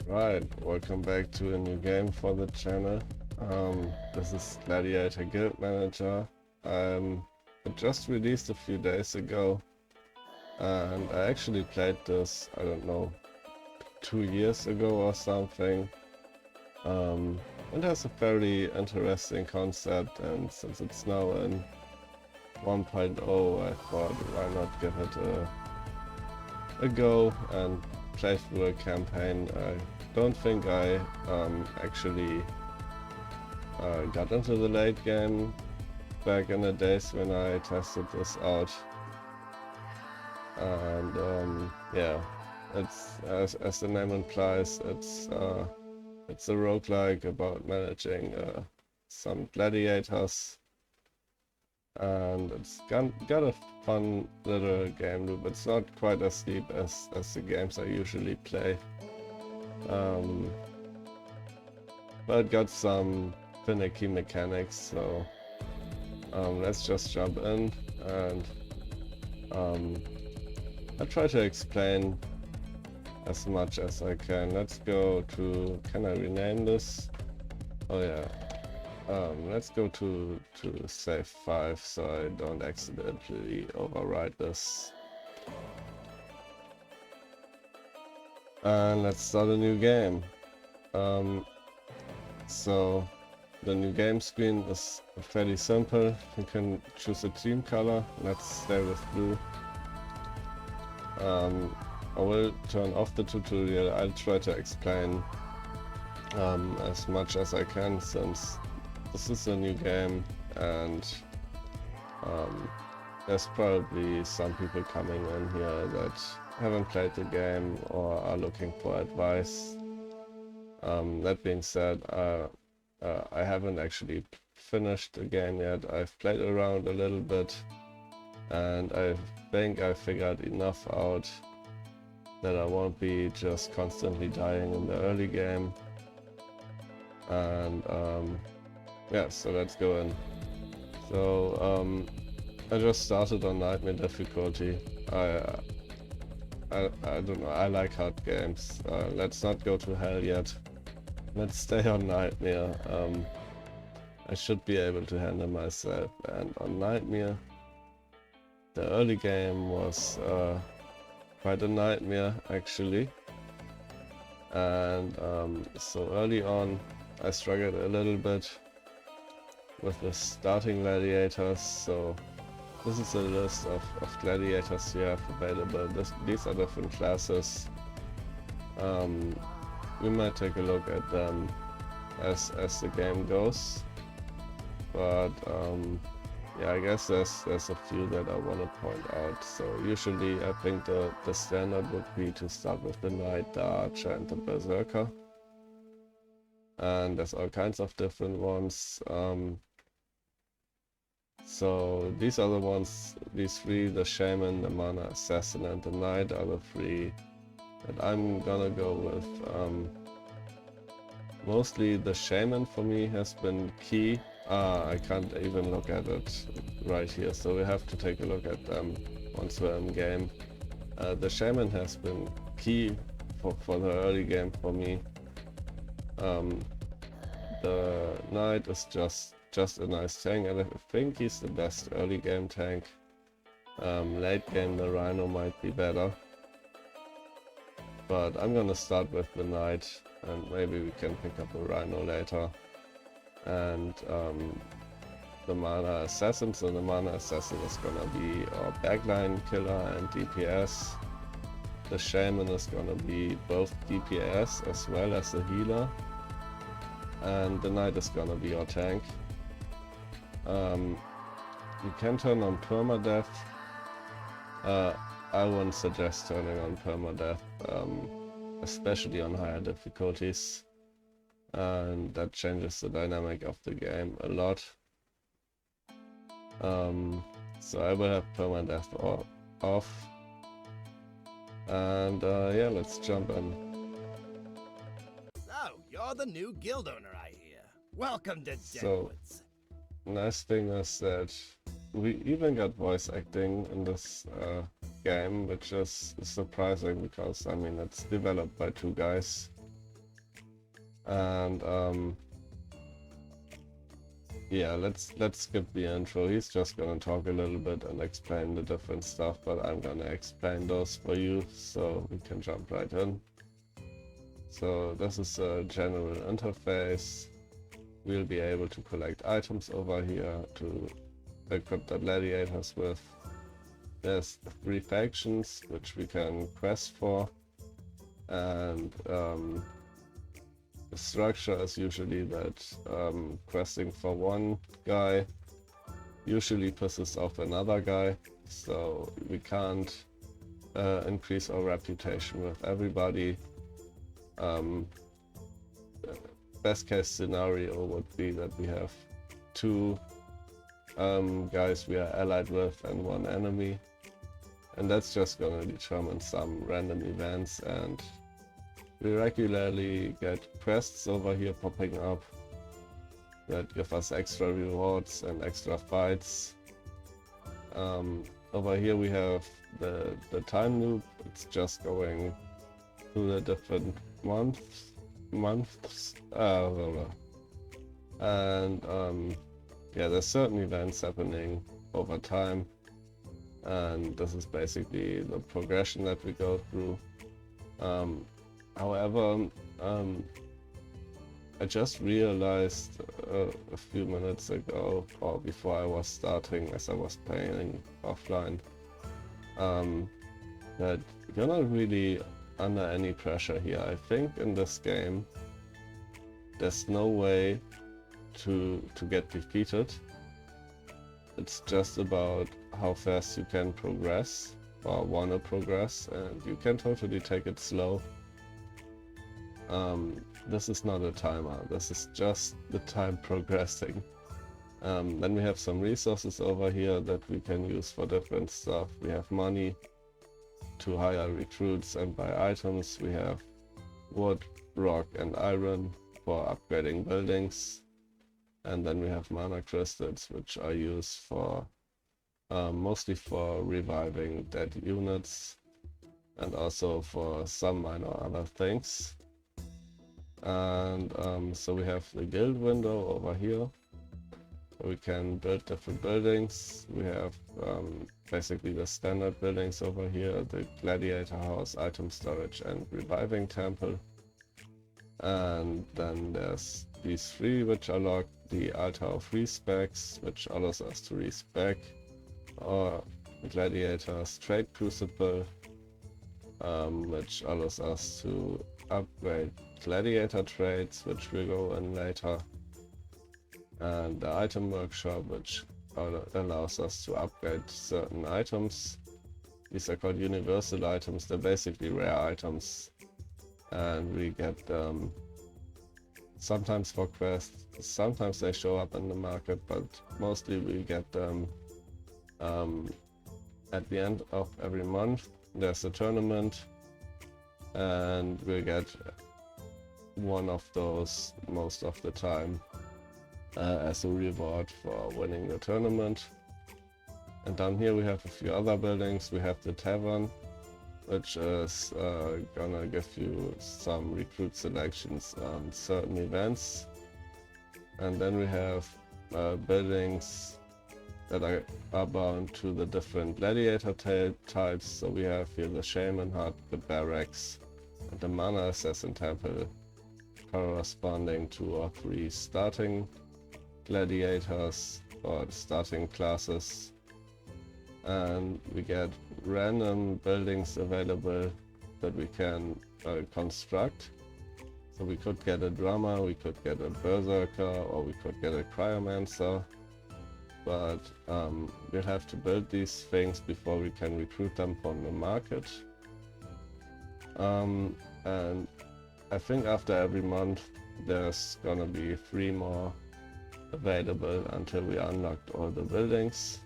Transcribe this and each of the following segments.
Right, welcome back to a new game for the channel. This is Gladiator Guild Manager. It just released a few days ago, and I actually played this, I don't know, 2 years ago or something. It has a fairly interesting concept, and since it's now in 1.0, I thought why not give it a go and play through a campaign. I don't think I actually got into the late game back in the days when I tested this out, and yeah, it's as the name implies, it's a roguelike about managing some gladiators, and it's got a fun little game loop. It's not quite as deep as the games I usually play, but it got some finicky mechanics, so let's just jump in and I'll try to explain as much as I can. Let's go to, can I rename this? Oh yeah. Let's go to save 5 so I don't accidentally overwrite this. And let's start a new game. So the new game screen is fairly simple. You can choose a team color. Let's stay with blue. I will turn off the tutorial. I'll try to explain as much as I can, since this is a new game and there's probably some people coming in here that haven't played the game or are looking for advice. That being said, I haven't actually finished the game yet. I've played around a little bit and I think I figured enough out that I won't be just constantly dying in the early game. And yeah, so let's go in. So I just started on Nightmare difficulty. I don't know, I like hard games. Let's not go to hell yet. Let's stay on Nightmare. I should be able to handle myself. And on Nightmare, the early game was quite a nightmare actually. And so early on I struggled a little bit with the starting gladiators. So this is a list of gladiators you have available. These are different classes. We might take a look at them as the game goes, but yeah, I guess there's a few that I want to point out. So usually I think the standard would be to start with the knight, the archer and the berserker, and there's all kinds of different ones. So these are the ones, these three, the shaman, the mana assassin and the knight, are the three that I'm gonna go with. Mostly the shaman for me has been key. I can't even look at it right here, so we have to take a look at them once we're in game. The shaman has been key for the early game for me. The knight is just a nice tank, and I think he's the best early game tank. Late game the rhino might be better, but I'm gonna start with the knight and maybe we can pick up a rhino later. And the mana assassin, so the mana assassin is gonna be our backline killer and DPS. The shaman is gonna be both DPS as well as a healer, and the knight is gonna be our tank. You can turn on permadeath. I wouldn't suggest turning on permadeath, especially on higher difficulties, and that changes the dynamic of the game a lot. So I will have permadeath off, and yeah, let's jump in. So, you're the new guild owner, I hear. Welcome to So, Deadwoods. nice thing is that we even got voice acting in this game, which is surprising because, I mean, it's developed by two guys. And yeah, let's skip the intro. He's just gonna talk a little bit and explain the different stuff, but I'm gonna explain those for you so we can jump right in. So this is a general interface. We'll be able to collect items over here to equip the gladiators with. There's 3 factions which we can quest for, and the structure is usually that questing for one guy usually pisses off another guy, so we can't increase our reputation with everybody. Best case scenario would be that we have 2 guys we are allied with and 1 enemy, and that's just gonna determine some random events, and we regularly get quests over here popping up that give us extra rewards and extra fights. Over here we have the time loop. It's just going through the different months, and yeah, there's certain events happening over time, and this is basically the progression that we go through. However, I just realized a few minutes ago, or before I was starting, as I was playing offline, that you're not really under any pressure here. I think in this game, there's no way to get defeated. It's just about how fast you can progress or wanna progress, and you can totally take it slow. This is not a timer, this is just the time progressing. Then we have some resources over here that we can use for different stuff. We have money to hire recruits and buy items. We have wood, rock and iron for upgrading buildings. And then we have mana crystals, which are used for mostly for reviving dead units and also for some minor other things. And so we have the guild window over here. We can build different buildings. We have basically the standard buildings over here, the gladiator house, item storage and reviving temple. And then there's these 3 which are locked, the altar of respecs, which allows us to respec, or the gladiator's trade crucible, which allows us to upgrade gladiator trades, which will go in later, and the item workshop, which allows us to upgrade certain items. These are called universal items. They're basically rare items, and we get them sometimes for quests, sometimes they show up in the market, but mostly we get them at the end of every month. There's a tournament, and we get one of those most of the time as a reward for winning the tournament. And down here we have a few other buildings. We have the tavern, which is gonna give you some recruit selections on certain events. And then we have buildings that are bound to the different gladiator types. So we have here the shaman hut, the barracks, and the mana assassin temple, corresponding to 2 or 3 starting gladiators or starting classes. And we get random buildings available that we can construct. So we could get a drummer, we could get a berserker, or we could get a cryomancer. But we'll have to build these things before we can recruit them from the market. And I think after every month there's gonna be 3 more available until we unlocked all the buildings.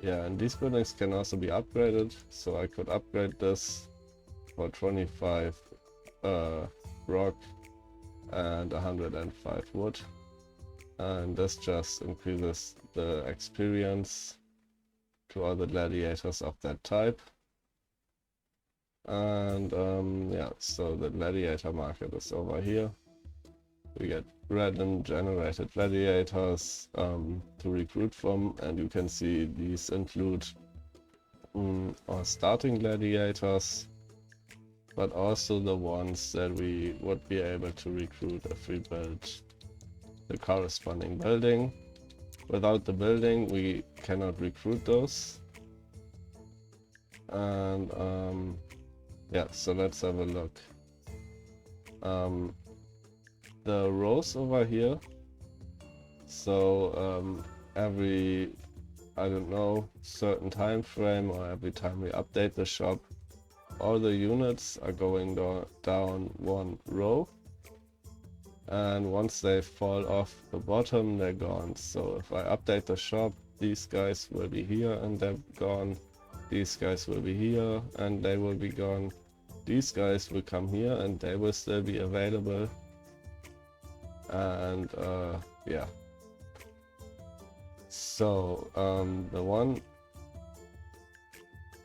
Yeah, and these buildings can also be upgraded, so I could upgrade this for 25 rock and 105 wood, and this just increases the experience to all the gladiators of that type. And yeah, so the gladiator market is over here. We get random generated gladiators to recruit from, and you can see these include our starting gladiators, but also the ones that we would be able to recruit if we build the corresponding building. Without the building, we cannot recruit those. And yeah, so let's have a look. The rows over here, so every, I don't know, certain time frame or every time we update the shop, all the units are going down one row, and once they fall off the bottom, they're gone. So if I update the shop, these guys will be here and they're gone. These guys will be here and they will be gone. These guys will come here and they will still be available. And yeah. So the one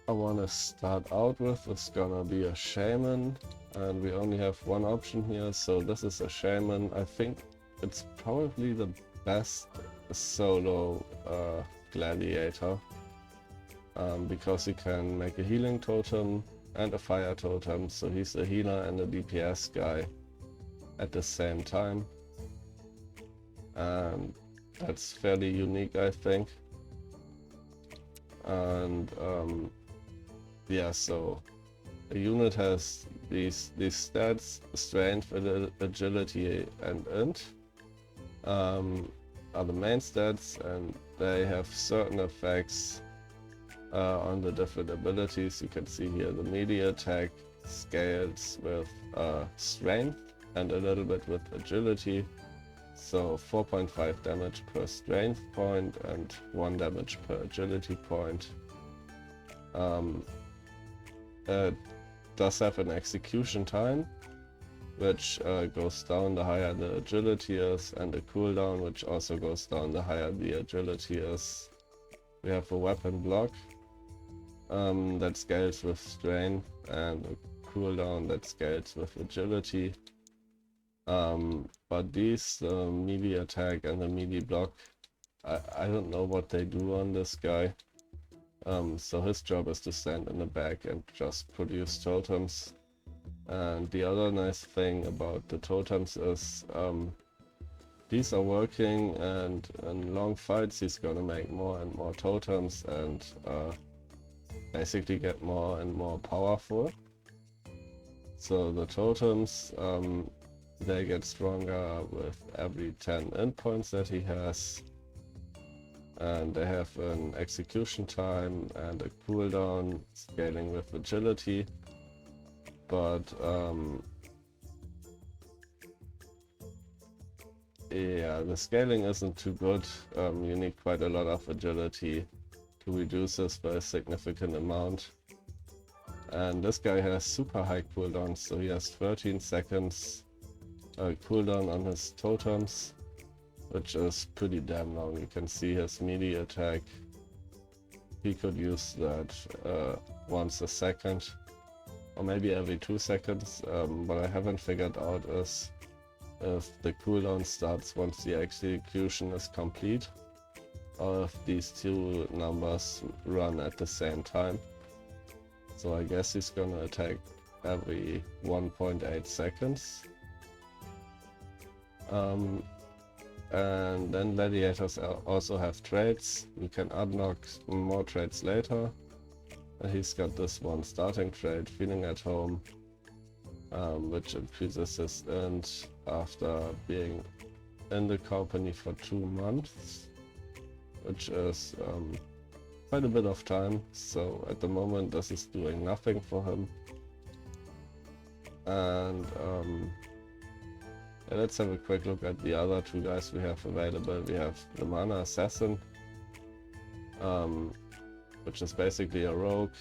I want to start out with is gonna be a shaman, and we only have one option here, so this is a shaman. I think it's probably the best solo gladiator, because he can make a healing totem and a fire totem, so he's a healer and a DPS guy at the same time, and that's fairly unique, I think. And yeah, so a unit has these stats: strength, agility, and int are the main stats, and they have certain effects on the different abilities. You can see here the melee attack scales with strength and a little bit with agility. So 4.5 damage per strength point and 1 damage per agility point. It does have an execution time, which goes down the higher the agility is, and a cooldown which also goes down the higher the agility is. We have a weapon block that scales with strength, and a cooldown that scales with agility. But these, melee attack and the melee block, I don't know what they do on this guy. So his job is to stand in the back and just produce totems. And the other nice thing about the totems is these are working, and in long fights he's gonna make more and more totems and basically get more and more powerful. So the totems, they get stronger with every 10 endpoints that he has, and they have an execution time and a cooldown scaling with agility. But yeah, the scaling isn't too good. You need quite a lot of agility to reduce this by a significant amount. And this guy has super high cooldowns, so he has 13 seconds cooldown on his totems, which is pretty damn long. You can see his melee attack. He could use that once a second, or maybe every 2 seconds. What I haven't figured out is if the cooldown starts once the execution is complete, or if these two numbers run at the same time. So I guess he's gonna attack every 1.8 seconds. And then gladiators also have traits. You can unlock more traits later. And he's got this one starting trait, feeling at home, which increases his int after being in the company for 2 months, which is quite a bit of time. So at the moment this is doing nothing for him. And yeah, let's have a quick look at the other two guys we have available. We have the Mana Assassin, which is basically a rogue.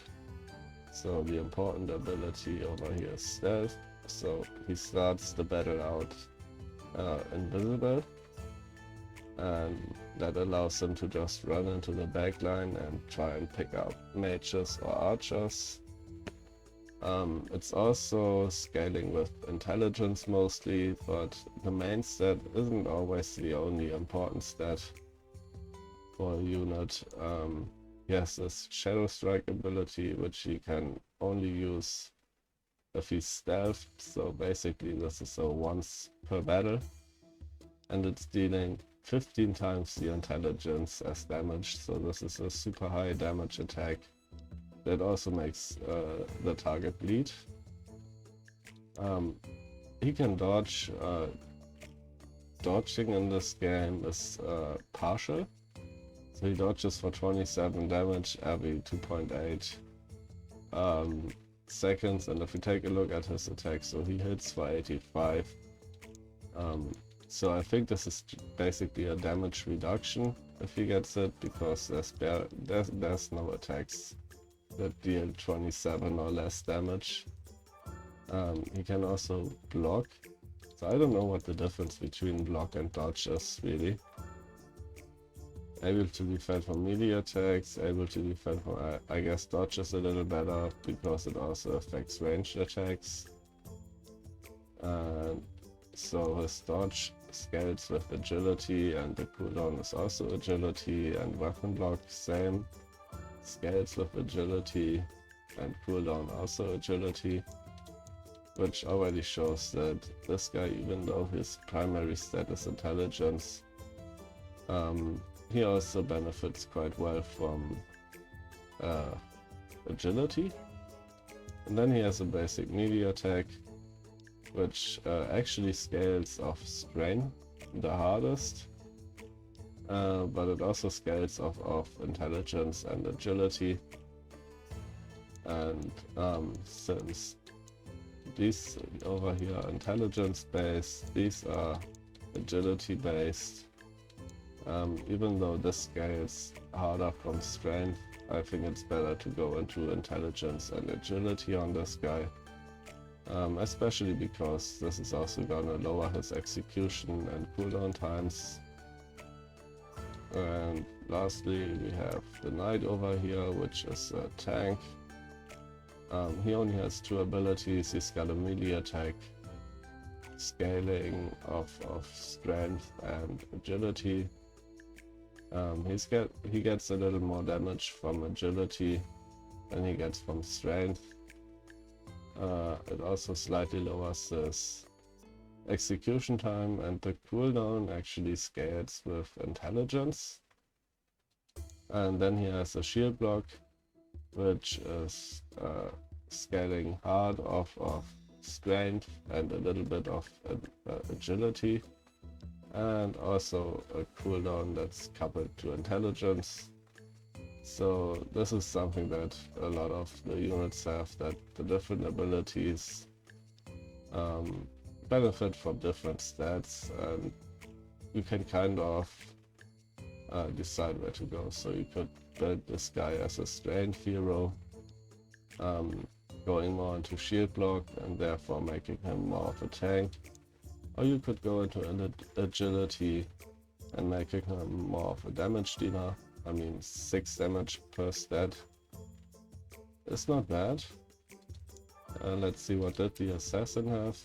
So the important ability over here is stealth. So he starts the battle out invisible, and that allows him to just run into the backline and try and pick up mages or archers. It's also scaling with intelligence mostly, but the main stat isn't always the only important stat for a unit. He has this Shadow Strike ability, which he can only use if he's stealthed, so basically this is a once per battle, and it's dealing 15 times the intelligence as damage, so this is a super high damage attack that also makes the target bleed. He can dodge. Dodging in this game is partial, so he dodges for 27 damage every 2.8 seconds, and if we take a look at his attack, so he hits for 85. So I think this is basically a damage reduction if he gets it, because there's no attacks that deal 27 or less damage. He can also block, so I don't know what the difference between block and dodge is really. Able to defend from melee attacks, able to defend from, I guess dodge is a little better because it also affects ranged attacks. And so his dodge scales with agility, and the cooldown is also agility, and weapon block same, scales with agility, and cooldown also agility, which already shows that this guy, even though his primary stat is intelligence, he also benefits quite well from agility. And then he has a basic melee attack, which actually scales off strain the hardest, but it also scales off intelligence and agility. And since these over here are intelligence based, these are agility based, even though this scales harder from strength, I think it's better to go into intelligence and agility on this guy. Especially because this is also gonna lower his execution and cooldown times. And lastly we have the Knight over here, which is a tank. He only has 2 abilities. He's got a melee attack, scaling of strength and agility. He gets a little more damage from agility than he gets from strength. It also slightly lowers his execution time, and the cooldown actually scales with intelligence. And then he has a shield block, which is scaling hard off of strength and a little bit of agility, and also a cooldown that's coupled to intelligence. So this is something that a lot of the units have, that the different abilities benefit from different stats, and you can kind of decide where to go. So you could build this guy as a strength hero, going more into shield block and therefore making him more of a tank. Or you could go into agility and making him more of a damage dealer. I mean, 6 damage per stat. It's not bad. Let's see, what did the assassin have?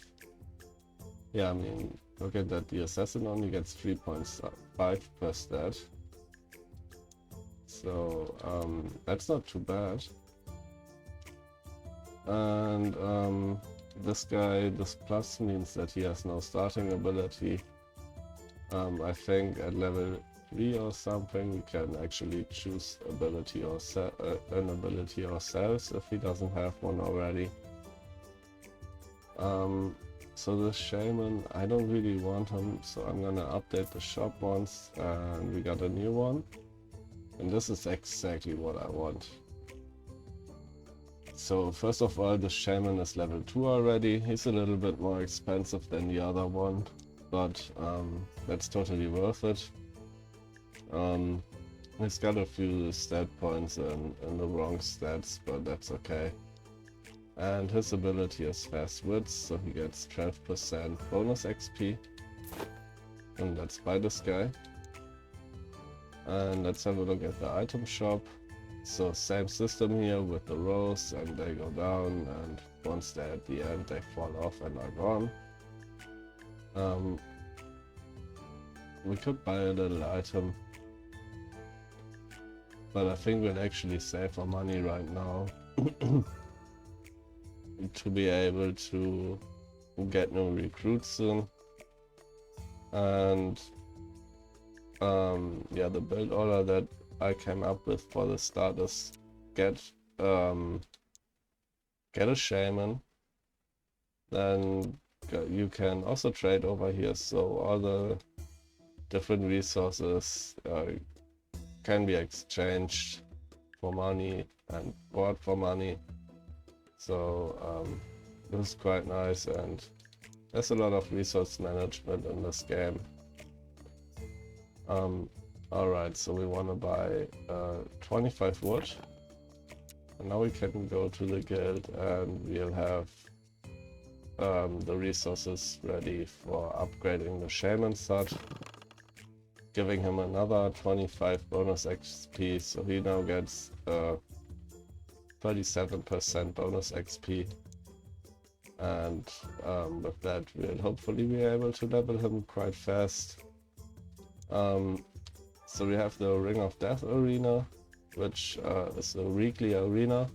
Yeah, I mean, look at that. The assassin only gets 3.5 per stat. So that's not too bad. And this guy, this plus means that he has no starting ability. I think at level 3 or something we can actually choose ability or an ability ourselves if he doesn't have one already. So the shaman, I don't really want him, so I'm gonna update the shop once, and we got a new one. And this is exactly what I want. So first of all, the shaman is level 2 already. He's a little bit more expensive than the other one, but that's totally worth it. He's got a few stat points in the wrong stats, but that's okay. And his ability is fast wits, so he gets 12% bonus XP. And let's buy this guy. And let's have a look at the item shop. So same system here with the rows, and they go down, and once they're at the end they fall off and are gone. We could buy a little item, but I think we'll actually save our money right now to be able to get new recruits soon. And yeah, the build order that I came up with for the start is get a shaman, then you can also trade over here, so all the different resources can be exchanged for money and bought for money. So this is quite nice, and there's a lot of resource management in this game. Alright, so we want to buy 25 wood, and now we can go to the guild and we'll have the resources ready for upgrading the shaman stud, giving him another 25 bonus XP, so he now gets 37% bonus XP, and with that we'll hopefully be able to level him quite fast. So we have the Ring of Death arena, which is a weekly arena,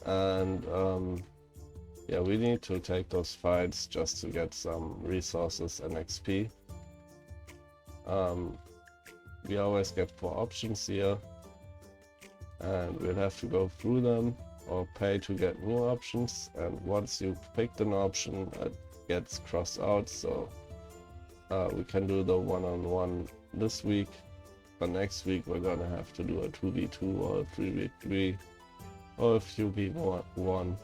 and yeah, we need to take those fights just to get some resources and XP. We always get 4 options here, and we'll have to go through them or pay to get new options, and once you picked an option it gets crossed out, so we can do the one-on-one this week, but next week we're gonna have to do a 2v2 or a 3v3 or a 2v1.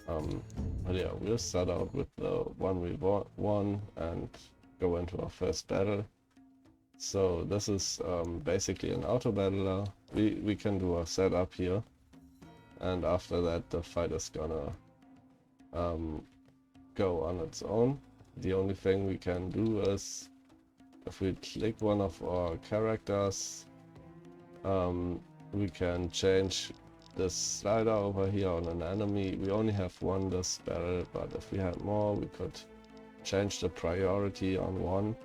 But yeah, we'll start out with the 1v1 and go into our first battle. So this is basically an auto battler. We can do a setup here, and after that the fight is gonna go on its own. The only thing we can do is, if we click one of our characters, we can change this slider over here on an enemy. We only have one this battle, but if we had more we could change the priority on one.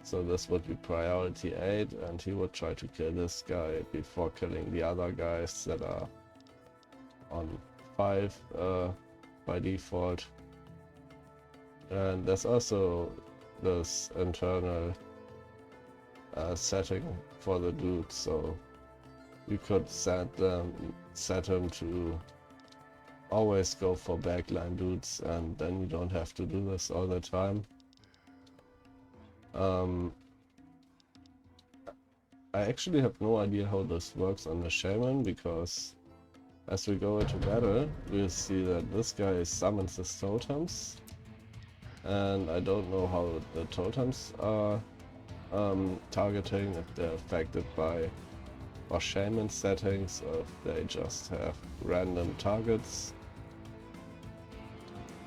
So this would be priority 8, and he would try to kill this guy before killing the other guys that are on 5 by default. And there's also this internal setting for the dude, so we could set him to always go for backline dudes, and then you don't have to do this all the time. I actually have no idea how this works on the shaman, because as we go into battle we'll see that this guy summons his totems, and I don't know how the totems are targeting, if they're affected by our shaman settings or if they just have random targets.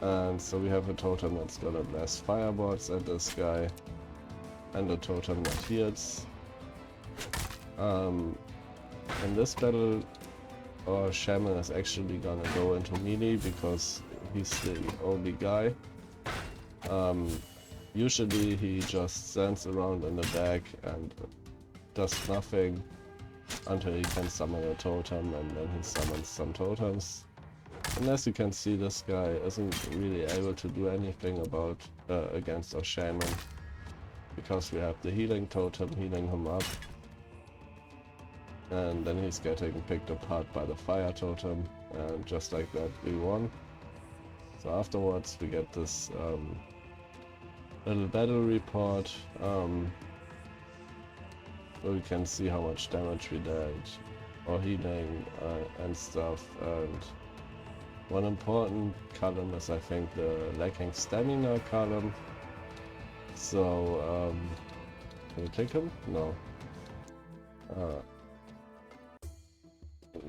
And so we have a totem that's gonna blast fireboards at this guy, and a totem that heals. In this battle our shaman is actually gonna go into melee because he's the only guy. Usually he just stands around in the back and does nothing until he can summon a totem, and then he summons some totems. And as you can see, this guy isn't really able to do anything about against our shaman, because we have the healing totem healing him up, and then he's getting picked apart by the fire totem, and just like that we won. So afterwards we get this little battle report where we can see how much damage we did, or healing and stuff. And one important column is, I think, the lacking stamina column. So can we click him? No.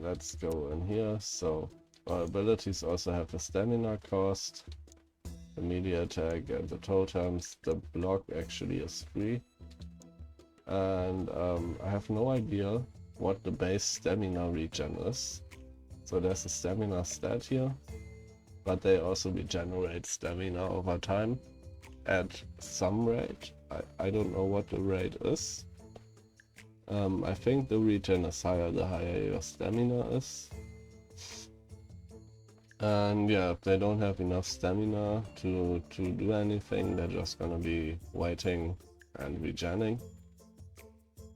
Let's go in here. So our abilities also have a stamina cost, the melee attack and the totems. The block actually is free, and I have no idea what the base stamina regen is. So there's a stamina stat here, but they also regenerate stamina over time at some rate. I don't know what the rate is. I think the regen is higher the higher your stamina is. And yeah, if they don't have enough stamina to do anything, they're just gonna be waiting and regenning.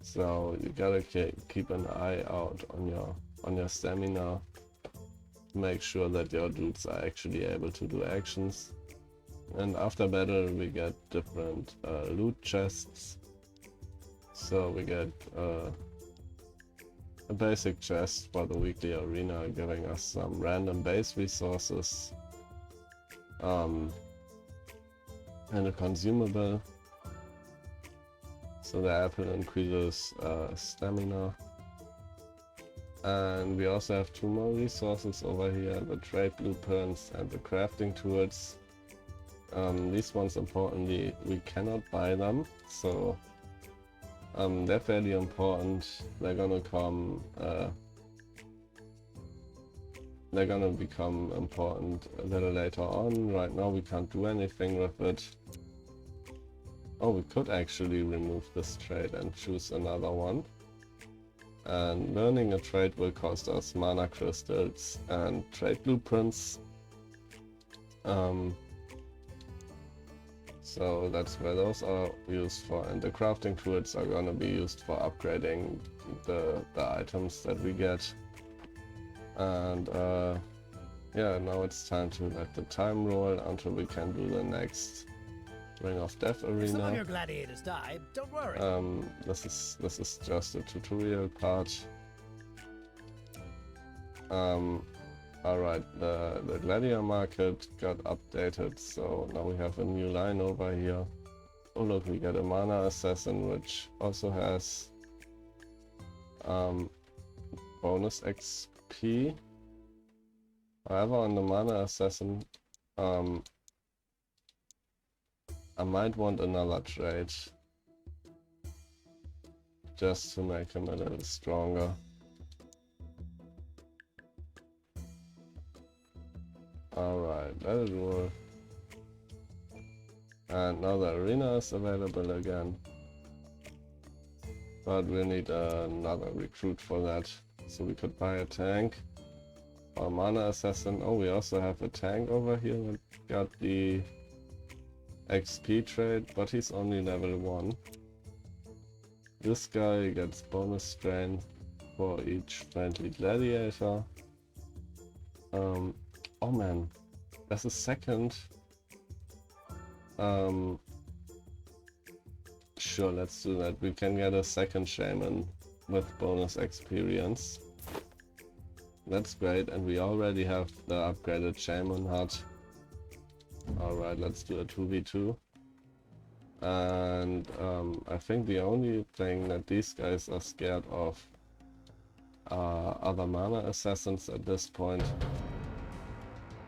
So you gotta keep an eye out on your stamina. Make sure that your dudes are actually able to do actions. And after battle we get different loot chests. So we get a basic chest for the weekly arena, giving us some random base resources and a consumable. So the apple increases stamina. And we also have 2 more resources over here, the trade blueprints and the crafting tools. These ones, importantly, we cannot buy them, so they're fairly important. They're gonna become important a little later on. Right now we can't do anything with it. Oh, we could actually remove this trade and choose another one. And learning a trade will cost us mana crystals and trade blueprints. So that's where those are used for, and the crafting tools are gonna be used for upgrading the items that we get. And yeah, now it's time to let the time roll until we can do the next Ring of Death arena. Some of your gladiators die, don't worry. This is just a tutorial part. Alright, the Gladiator market got updated, so now we have a new line over here. Oh look, we get a mana assassin, which also has bonus XP. However, on the mana assassin, I might want another trade just to make him a little stronger. Alright, let it roll. And now the arena is available again. But we need another recruit for that. So we could buy a tank. Or mana assassin. Oh, we also have a tank over here that got the XP trade, but he's only level 1. This guy gets bonus strength for each friendly gladiator. Oh man, there's a second. Sure, let's do that. We can get a second shaman with bonus experience. That's great, and we already have the upgraded shaman hut. Alright, let's do a 2v2. And I think the only thing that these guys are scared of are other mana assassins at this point.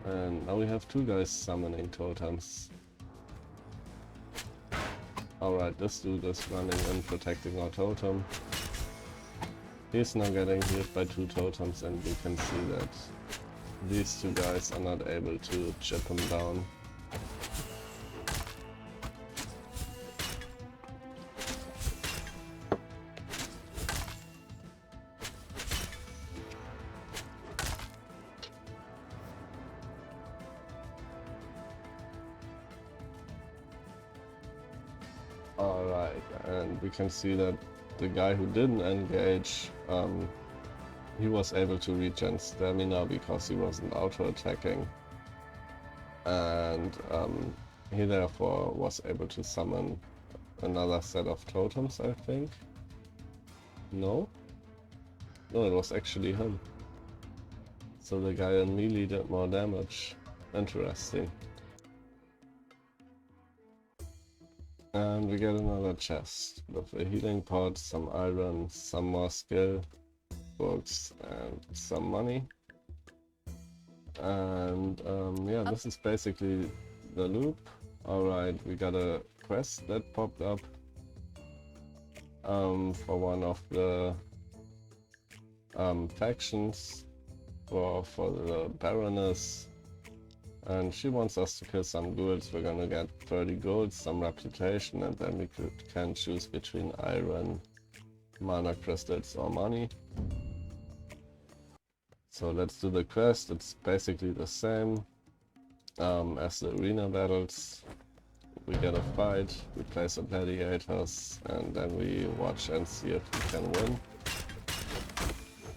And now we have 2 guys summoning totems. Alright, this dude is running and protecting our totem. He's now getting hit by 2 totems, and we can see that these 2 guys are not able to chip him down. Alright, and we can see that the guy who didn't engage, he was able to regen stamina because he wasn't auto-attacking. And he therefore was able to summon another set of totems, I think. No? No, it was actually him. So the guy in melee did more damage. Interesting. And we get another chest with a healing pot, some iron, some more skill books, and some money. And yeah, this is basically the loop. Alright, we got a quest that popped up for one of the factions for the Baroness. And she wants us to kill some ghouls. We're gonna get 30 gold, some reputation, and then we can choose between iron, mana crystals, or money. So let's do the quest. It's basically the same as the arena battles. We get a fight, we play some gladiators, and then we watch and see if we can win.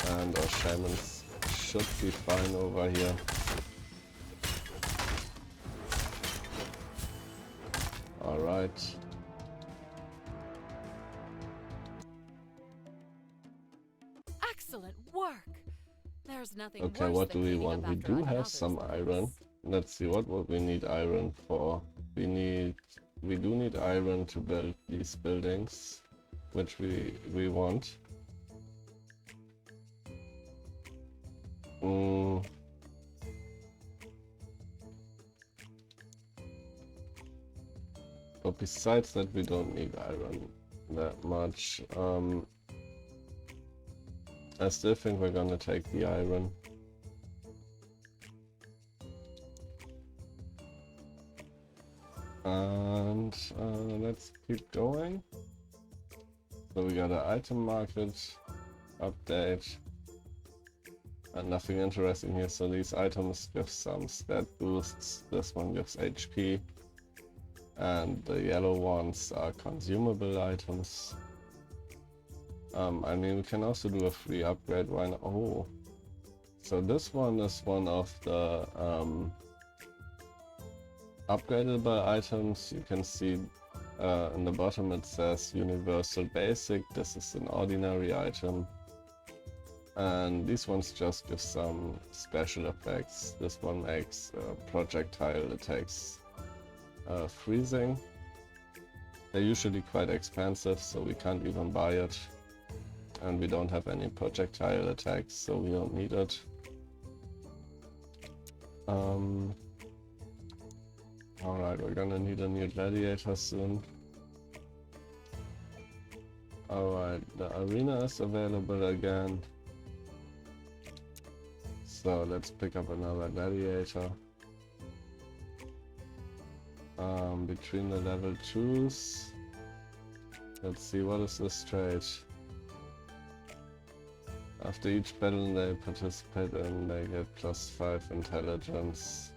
And our shamans should be fine over here. Alright. Excellent work. There's nothing Okay, worse what do than we cleaning want? up We after do have another's some mess. iron. Let's see what we need iron for. We do need iron to build these buildings, which we want. But besides that, we don't need iron that much. I still think we're gonna take the iron. And let's keep going. So we got an item market update. And nothing interesting here. So these items give some stat boosts. This one gives HP. And the yellow ones are consumable items. I mean, we can also do a free upgrade. Why not? Oh, so this one is one of the upgradable items. You can see in the bottom it says Universal Basic. This is an ordinary item. And these ones just give some special effects. This one makes projectile attacks freezing. They're usually quite expensive, so we can't even buy it. And we don't have any projectile attacks, so we don't need it. Alright, we're gonna need a new gladiator soon. Alright, the arena is available again. So let's pick up another gladiator. Between the level 2s. Let's see, what is this trait? After each battle they participate in, they get +5 intelligence.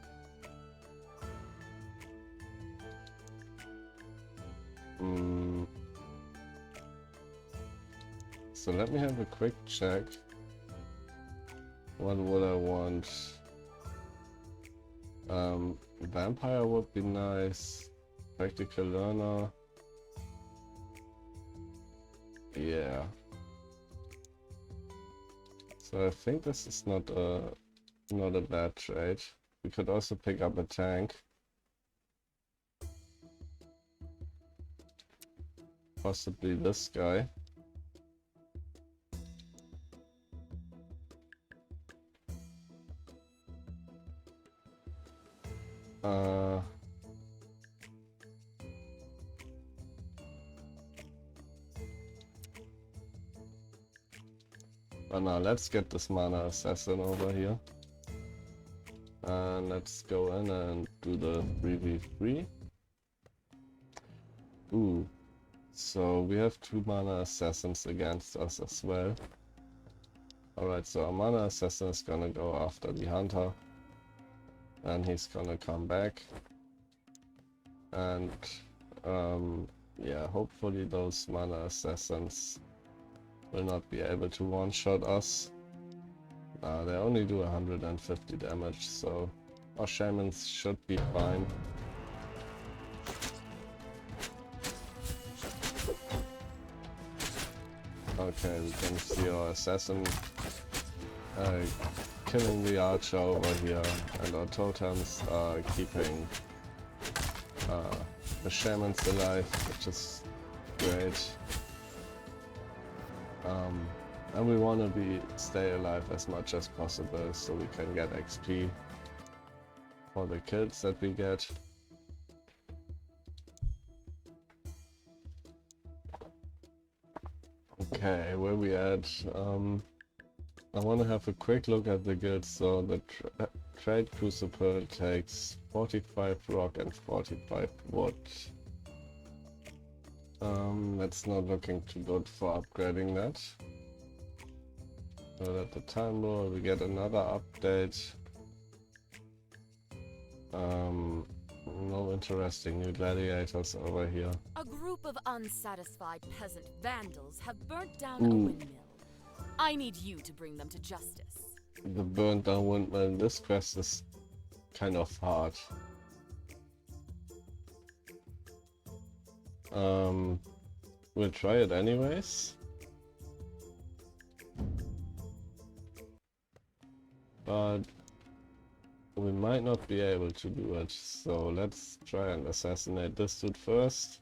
So let me have a quick check. What would I want? Vampire would be nice. Practical learner. Yeah. So I think this is not a bad trade. We could also pick up a tank. Possibly this guy. But now let's get this mana assassin over here. And let's go in and do the 3v3. Ooh. So we have 2 mana assassins against us as well. Alright, so our mana assassin is gonna go after the hunter. And he's gonna come back. And yeah, hopefully those mana assassins will not be able to one-shot us. They only do 150 damage, so our shamans should be fine. Okay, we can see our assassin killing the archer over here, and our totems are keeping the shamans alive, which is great. And we want to stay alive as much as possible so we can get XP for the kills that we get. Okay, where we at? I want to have a quick look at the guild. So the trade crucible takes 45 rock and 45 wood. That's not looking too good for upgrading that. So at the time roll we get another update. No interesting new gladiators over here. A group of unsatisfied peasant vandals have burnt down Ooh. a windmill. I need you to bring them to justice. The burnt down windmill. This quest is kind of hard. We'll try it anyways. But we might not be able to do it, so let's try and assassinate this dude first.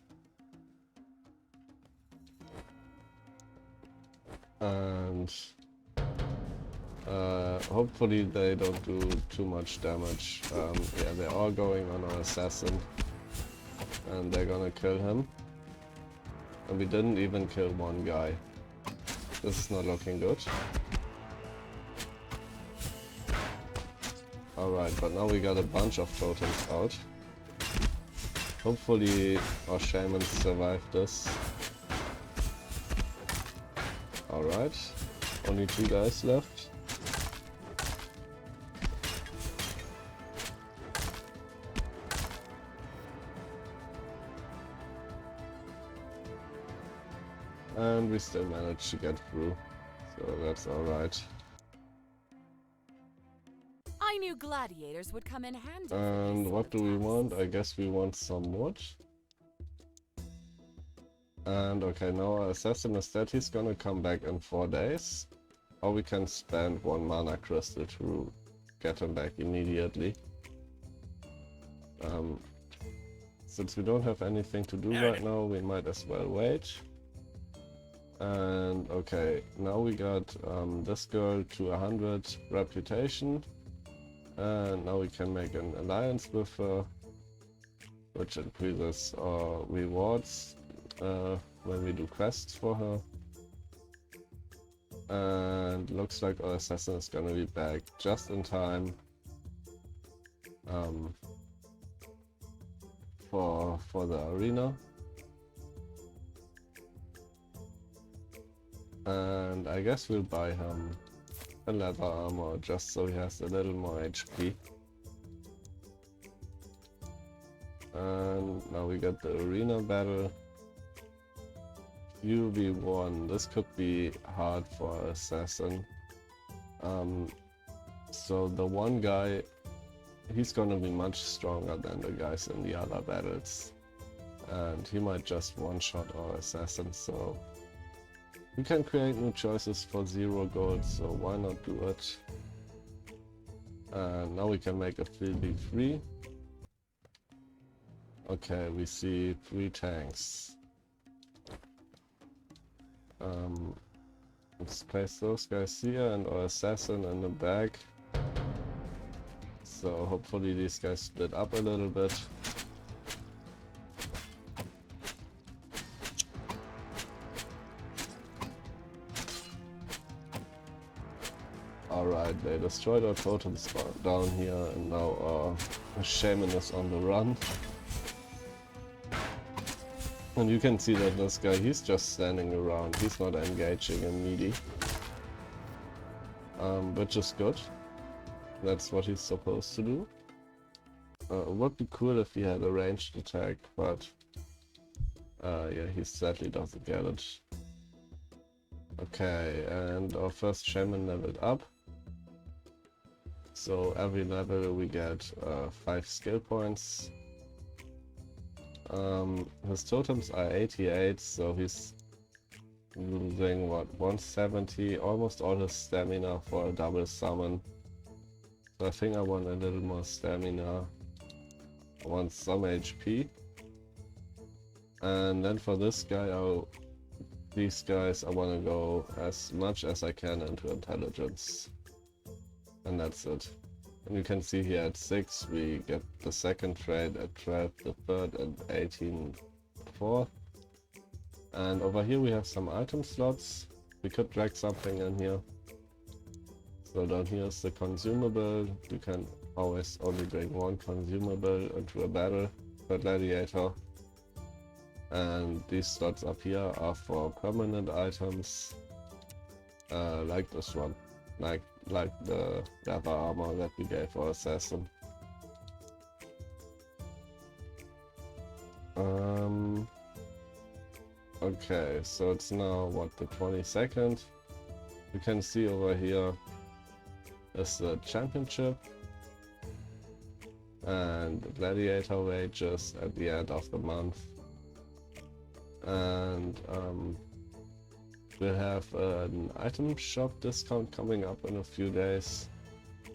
And hopefully they don't do too much damage. Yeah, they're all going on our assassin. And they're gonna kill him. And we didn't even kill one guy. This is not looking good. Alright, but now we got a bunch of totems out. Hopefully our shamans survive this. Alright, only 2 guys left. And we still managed to get through, so that's alright. I knew gladiators would come in handy. And what do we want? I guess we want some wood. And okay, now our assassin is dead. He's gonna come back in 4 days. Or we can spend 1 mana crystal to get him back immediately. Since we don't have anything to do right now, we might as well wait. And okay, now we got this girl to 100 reputation. And now we can make an alliance with her, which increases our rewards when we do quests for her. And looks like our assassin is gonna be back just in time for the arena. And I guess we'll buy him a leather armor just so he has a little more HP. And now we got the arena battle. UV1. This could be hard for assassin. So the one guy, he's gonna be much stronger than the guys in the other battles. And he might just one-shot our assassin, so we can create new choices for 0 gold, so why not do it? And now we can make a 3v3. Okay, we see 3 tanks. Let's place those guys here and our assassin in the back. So hopefully these guys split up a little bit. Alright, they destroyed our totems down here and now our shaman is on the run. And you can see that this guy, he's just standing around, he's not engaging in melee. Which is good. That's what he's supposed to do. It would be cool if he had a ranged attack, but yeah, he sadly doesn't get it. Okay, and our first shaman leveled up. So every level we get 5 skill points. His totems are 88, so he's losing what, 170, almost all his stamina for a double summon. So I think I want a little more stamina. I want some HP. And then for this guy, these guys, I want to go as much as I can into intelligence. And that's it. And you can see here at 6 we get the second trade, at 12 the third, and 18 fourth. And over here we have some item slots. We could drag something in here. So down here is the consumable. You can always only bring one consumable into a battle per gladiator. And these slots up here are for permanent items, like this one, like the leather armor that we gave our assassin. Okay, so it's now what, the 22nd. You can see over here is the championship and the gladiator wages at the end of the month. And we'll have an item shop discount coming up in a few days,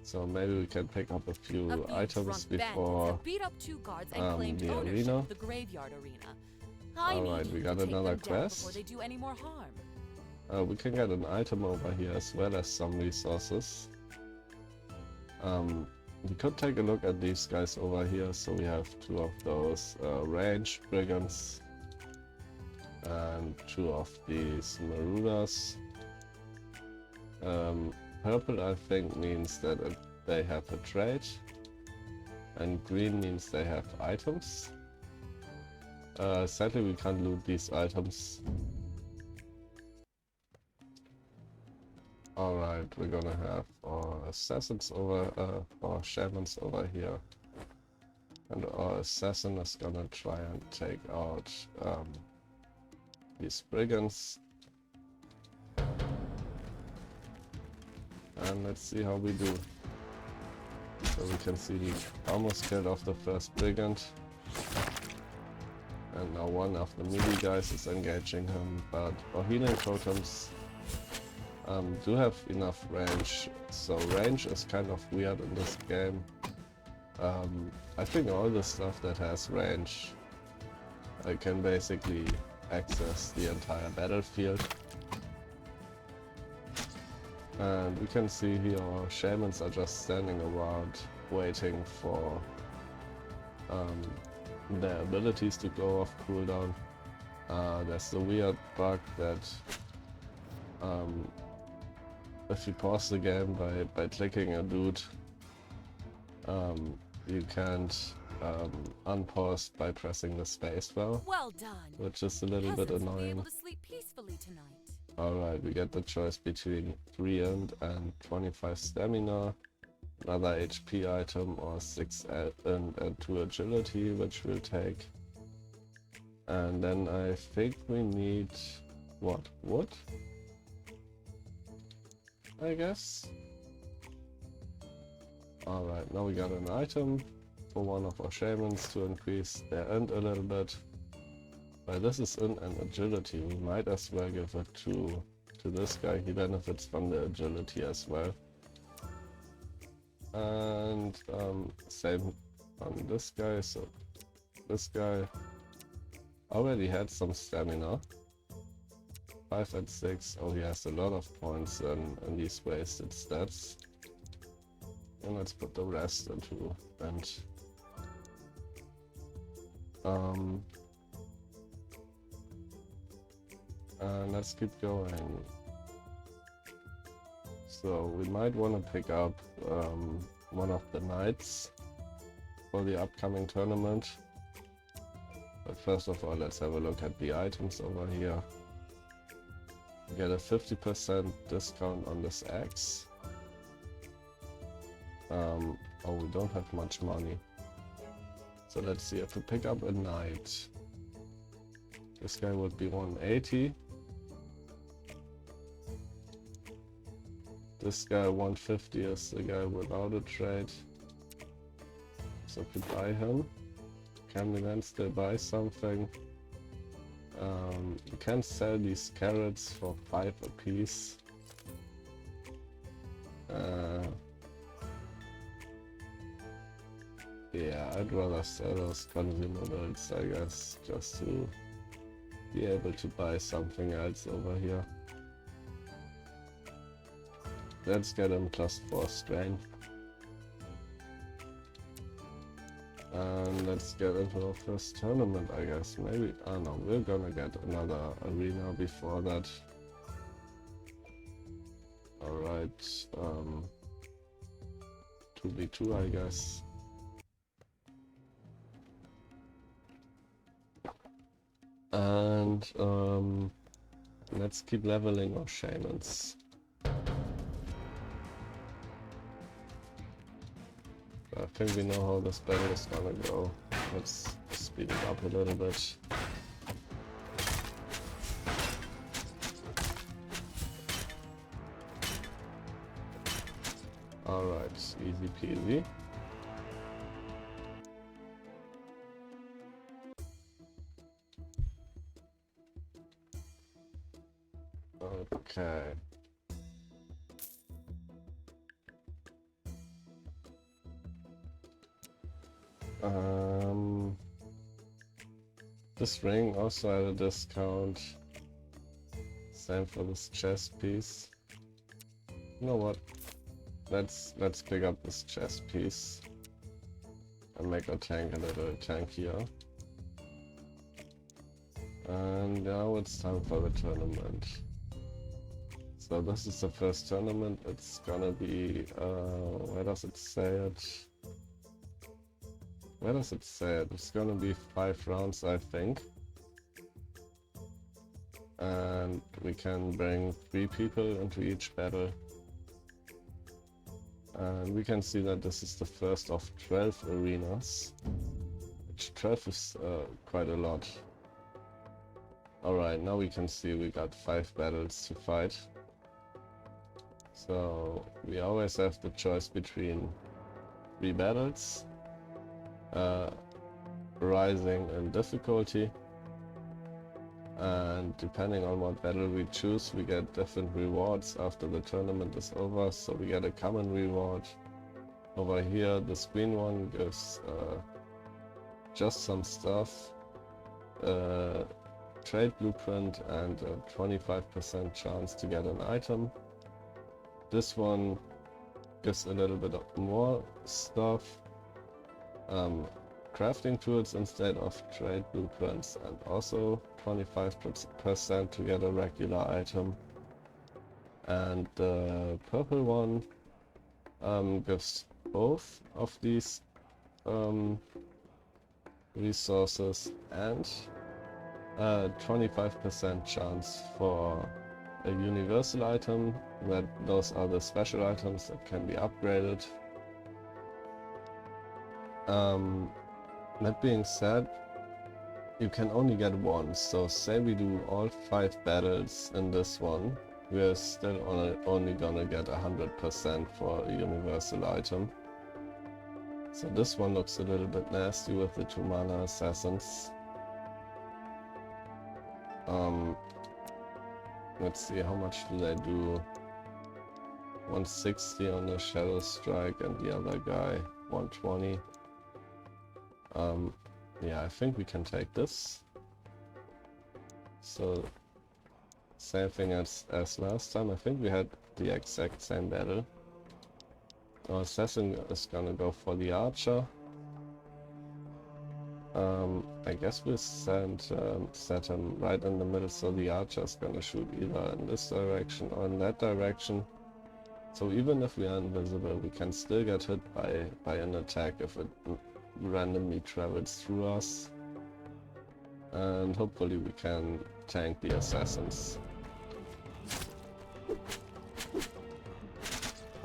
so maybe we can pick up a few items before beat up 2 guards and claimed the ownership arena. of the graveyard arena. Alright, we got another quest. Before they do any more harm. We can get an item over here as well as some resources. We could take a look at these guys over here. So we have 2 of those range brigands and 2 of these marauders. Purple I think means that they have a trade, and green means they have items. Sadly we can't loot these items. Alright, we're gonna have our assassins over, our shamans over here. And our assassin is gonna try and take out these brigands. And let's see how we do. So we can see he almost killed off the first brigand. And now one of the melee guys is engaging him, but our healing totems do have enough range. So range is kind of weird in this game. I think all the stuff that has range can basically access the entire battlefield. And we can see here our shamans are just standing around waiting for their abilities to go off cooldown. There's the weird bug that if you pause the game by clicking a dude, you can't unpause by pressing the spacebar, Well done. which is a little bit Peasants will be annoying. able to sleep peacefully tonight. Alright, we get the choice between 3 int and 25 stamina, another HP item, or 6 int and 2 agility, which we'll take. And then I think we need, what, wood? I guess? Alright, now we got an item for one of our shamans to increase their int a little bit. Well, this is int and agility, we might as well give it to this guy, he benefits from the agility as well. And same on this guy, so this guy already had some stamina. 5 and 6, oh he has a lot of points in these wasted stats. And let's put the rest into bench. And let's keep going. So we might want to pick up one of the knights for the upcoming tournament. But first of all, let's have a look at the items over here. We get a 50% discount on this axe. Oh, we don't have much money. So let's see, if we pick up a knight, this guy would be 180. This guy 150 is the guy without a trade. So if we buy him, can we then still buy something? You can sell these carrots for 5 apiece. Yeah, I'd rather sell those consumables, I guess, just to be able to buy something else over here. Let's get him +4 strength. And let's get into our first tournament, I guess. Maybe, I don't know, we're gonna get another arena before that. Alright, 2v2 I guess. And let's keep leveling our shamans. I think we know how this battle is gonna go. Let's speed it up a little bit. Alright, easy peasy. Okay. This ring also at a discount. Same for this chest piece. You know what? Let's pick up this chest piece and make our tank a little tankier. And now it's time for the tournament. So this is the first tournament. It's gonna be where does it say it? Where does it say it? It's gonna be 5 rounds, I think. And we can bring 3 people into each battle. And we can see that this is the first of 12 arenas. Which 12 is quite a lot. Alright, now we can see we got 5 battles to fight. So we always have the choice between 3 battles. Rising in difficulty, and depending on what battle we choose, we get different rewards after the tournament is over. So we get a common reward. Over here, this green one gives just some stuff, trade blueprint, and a 25% chance to get an item. This one gives a little bit of more stuff. Crafting tools instead of trade blueprints, and also 25% to get a regular item. And the purple one gives both of these resources and a 25% chance for a universal item. Those are the special items that can be upgraded. That being said, you can only get one, so say we do all 5 battles in this one, we're still only gonna get 100% for a universal item. So this one looks a little bit nasty with the 2 mana assassins. Let's see, how much do they do? 160 on the Shadow Strike and the other guy 120. Yeah, I think we can take this. So same thing as last time. I think we had the exact same battle. Our assassin is gonna go for the archer. I guess we'll set him right in the middle, so the archer is gonna shoot either in this direction or in that direction. So even if we are invisible, we can still get hit by an attack if it randomly travels through us. And hopefully we can tank the assassins.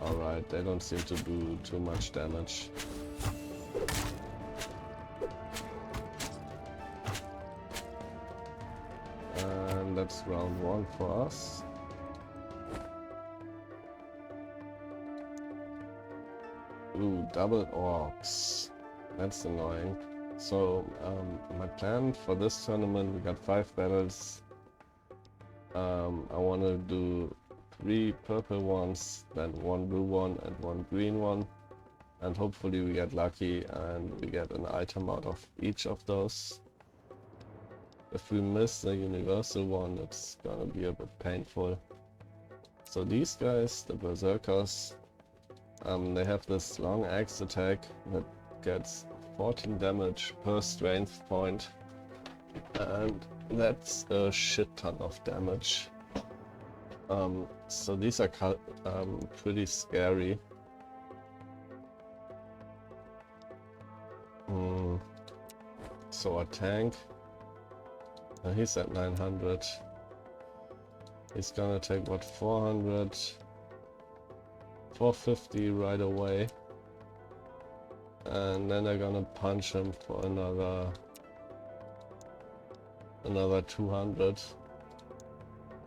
Alright, they don't seem to do too much damage. And that's round 1 for us. Ooh, double orcs. That's annoying. So, my plan for this tournament, we got 5 battles. I want to do 3 purple ones, then 1 blue one and 1 green one. And hopefully we get lucky and we get an item out of each of those. If we miss the universal one, it's gonna be a bit painful. So these guys, the berserkers, they have this long axe attack that gets 14 damage per strength point, and that's a shit ton of damage. So these are pretty scary. So a tank, he's at 900. He's gonna take what, 400, 450 right away, and then they're gonna punch him for another 200.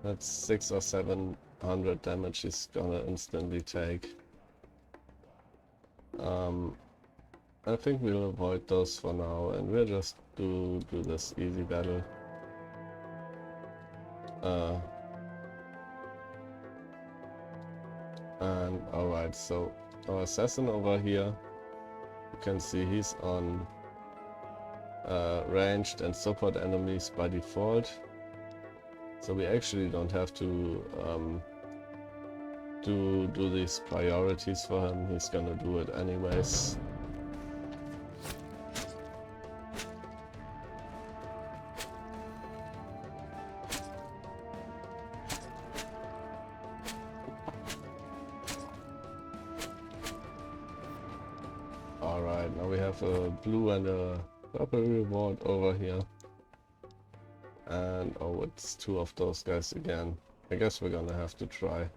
That's 600 or 700 damage he's gonna instantly take. I think we'll avoid those for now, and we'll just do this easy battle. And alright, so our assassin over here, you can see he's on ranged and support enemies by default. So we actually don't have to do these priorities for him. He's gonna do it anyways. Alright, now we have a blue and a purple reward over here. And oh, it's two of those guys again. I guess we're gonna have to try.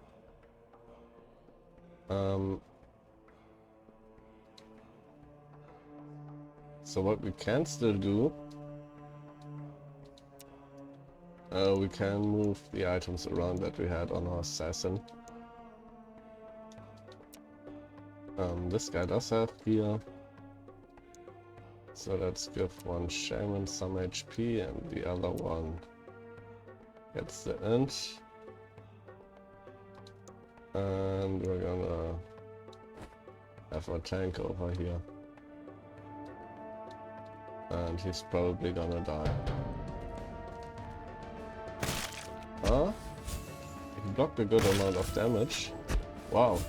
So what we can still do, we can move the items around that we had on our assassin. This guy does have gear, so let's give one shaman some HP and the other one gets the int. And we're gonna have a tank over here. And he's probably gonna die. Huh? He blocked a good amount of damage. Wow.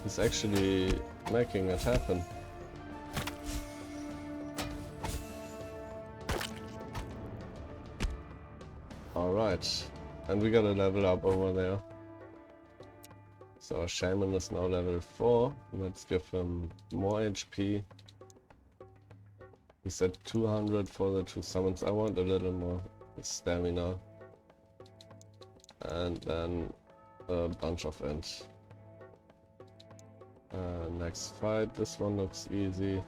He's actually making it happen. Alright. And we got a level up over there. So our shaman is now level 4. Let's give him more HP. He said 200 for the 2 summons. I want a little more stamina. And then a bunch of int. Next fight, this one looks easy.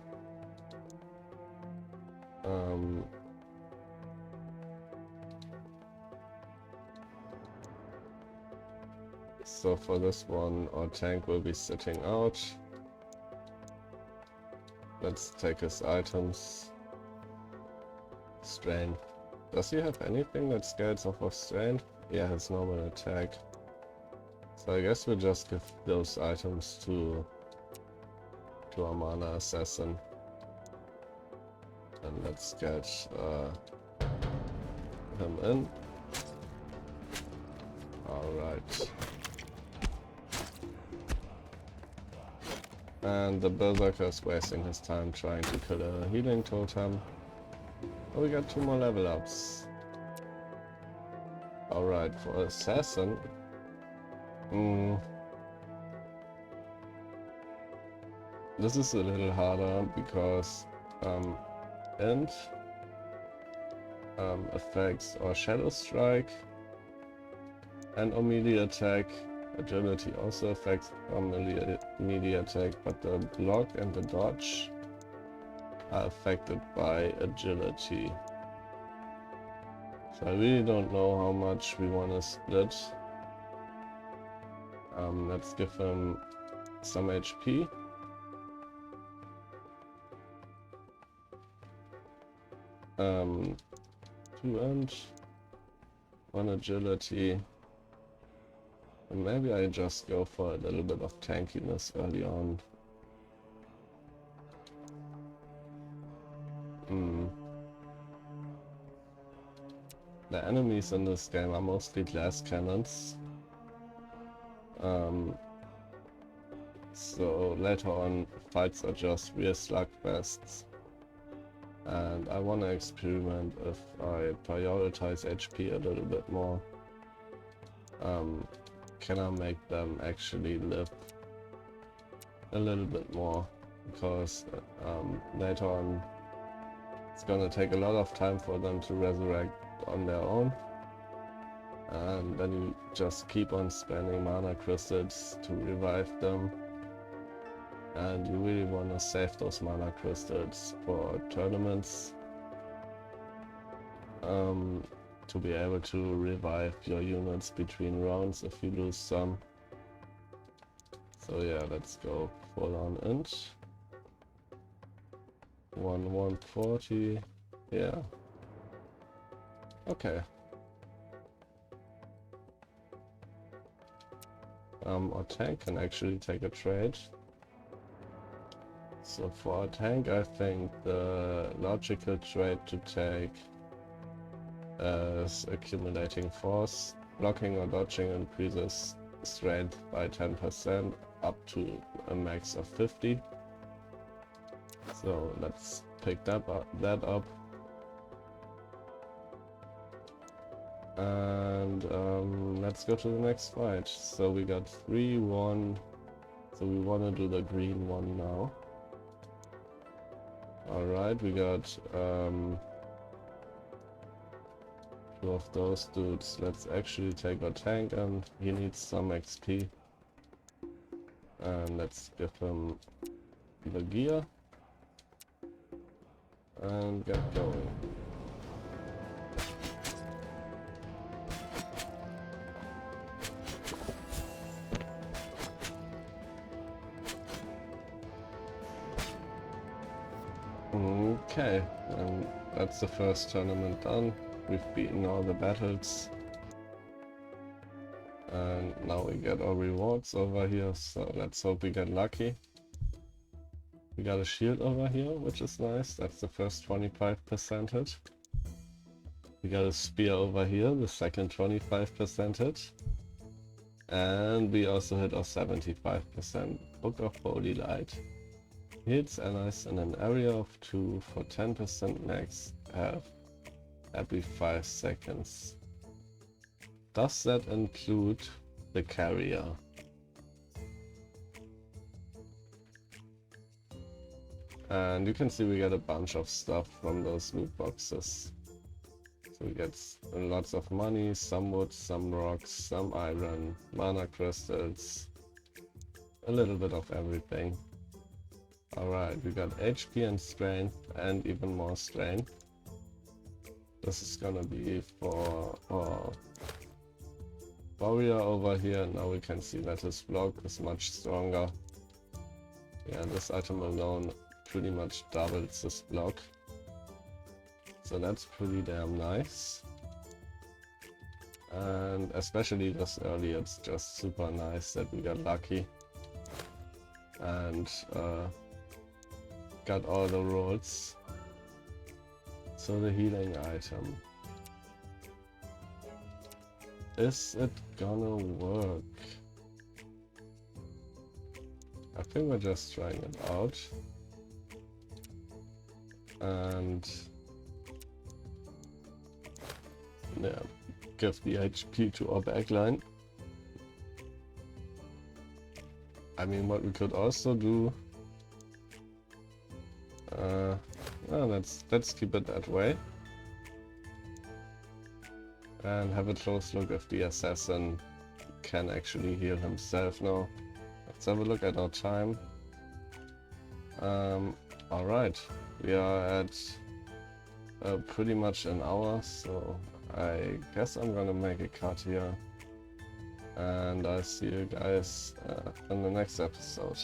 So for this one, our tank will be sitting out. Let's take his items. Strength. Does he have anything that scales off of strength? Yeah, his normal attack. So I guess we'll just give those items to our mana assassin. And let's get him in. Alright. And the berserker is wasting his time trying to kill a healing totem. Oh, we got 2 more level ups. Alright, for assassin. This is a little harder because int affects our shadow strike and our melee attack. Agility also affects our melee attack, but the block and the dodge are affected by agility. So I really don't know how much we want to split. Let's give him some HP. Two int, 1 agility. And maybe I just go for a little bit of tankiness early on. The enemies in this game are mostly glass cannons. So later on, fights are just real slugfests. And I want to experiment if I prioritize HP a little bit more. can I make them actually live a little bit more, because later on it's gonna take a lot of time for them to resurrect on their own, and then you just keep on spending mana crystals to revive them, and you really want to save those mana crystals for tournaments, to be able to revive your units between rounds if you lose some. So yeah, let's go full on inch. 140, yeah. Okay. Our tank can actually take a trade. So for our tank, I think the logical trade to take is accumulating force. Blocking or dodging increases strength by 10% up to a max of 50. So let's pick that up. And let's go to the next fight. So we got 3-1. So we want to do the green one now. Alright, we got 2 of those dudes. Let's actually take our tank, and he needs some XP. And let's give him the gear and get going. Okay, and that's the first tournament done. We've beaten all the battles. And now we get our rewards over here, so let's hope we get lucky. We got a shield over here, which is nice. That's the first 25%. We got a spear over here, the second 25%. And we also hit our 75%. Book of Holy Light. Hits allies in an area of 2 for 10% max health every 5 seconds. Does that include the carrier? And you can see we get a bunch of stuff from those loot boxes. So we get lots of money, some wood, some rocks, some iron, mana crystals, a little bit of everything. Alright, we got HP and strength and even more strength. This is gonna be for our warrior over here. Now we can see that his block is much stronger. Yeah, this item alone pretty much doubles his block. So that's pretty damn nice. And especially this early, it's just super nice that we got lucky. And got all the rolls. So the healing item. Is it gonna work? I think we're just trying it out. And yeah, give the HP to our backline. I mean, what we could also do, let's keep it that way and have a close look if the assassin can actually heal himself now. Let's have a look at our time. Alright, we are at pretty much an hour, so I guess I'm gonna make a cut here, and I'll see you guys in the next episode.